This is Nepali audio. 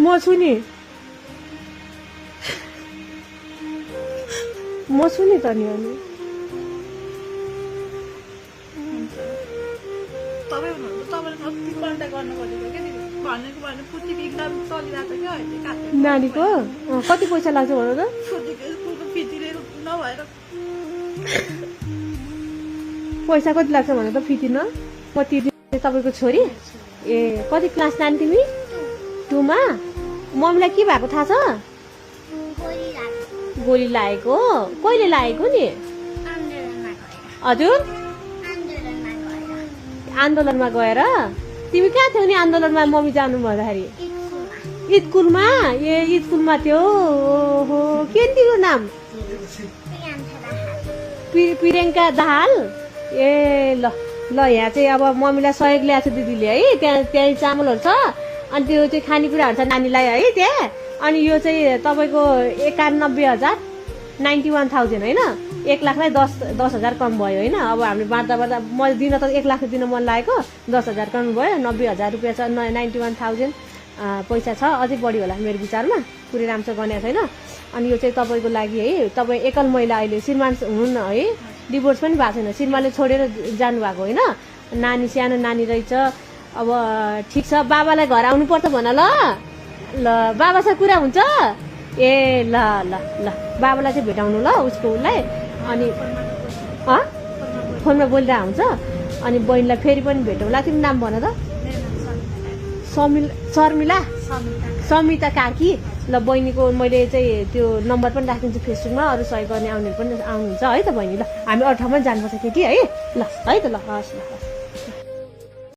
म छु नि त नि अनि नानीको कति पैसा लाग्छ भन त पैसा कति लाग्छ भन त फी तिर्न म तिर्ने तपाईँको छोरी ए कति क्लास नानी तिमी 2 मा मम्मीलाई के भएको थाहा छ गोली लागेको कहिले लागेको नि हजुर आन्दोलनमा गएर तिमी कहाँ थियौ नि आन्दोलनमा मम्मी जानु भन्दाखेरि स्कुलमा ए स्कुलमा थियो ओहो के तिम्रो नाम प्रियङ्का दाहाल ए ल ल यहाँ चाहिँ अब मम्मीलाई सहयोग ल्याएको छ दिदीले है त्यहाँ चामलहरू छ अनि त्यो चाहिँ खानेकुराहरू छ नानीलाई है त्यहाँ अनि यो चाहिँ तपाईँको 91,000 91,000 होइन 1 लाखलाई 10,000 कम भयो होइन अब हामीले बाँड्दा म दिन त 1 लाख दिन मन लागेको 10,000 कम भयो 90,000 रुपियाँ छ 91,000 पैसा छ अझै बढी होला मेरो विचारमा पुरै राम्रोसँग गनेको छैन अनि यो चाहिँ तपाईँको लागि है तपाईँ एकल महिला अहिले श्रीमान हुनुहुन्न है डिभोर्स पनि भएको छैन श्रीमानले छोडेर जानुभएको होइन नानी सानो नानी रहेछ अब ठिक छ बाबालाई घर आउनुपर्छ भन ल ल बाबासँग कुरा हुन्छ ए ल ल ल बाबालाई चाहिँ भेटाउनु ल उसको उसलाई अनि फोनमा बोलिरहेको हुन्छ अनि बहिनीलाई फेरि पनि भेटौँला तिम्रो नाम भन त शर्मिला समिता कार्की ल बहिनीको मैले चाहिँ त्यो नम्बर पनि राखिदिन्छु फेसबुकमा अरू सहयोग गर्ने आउनुहुन्छ है त बहिनी ल हामी अरू ठाउँमा जानुपर्छ केटी है ल है त ल हस् ल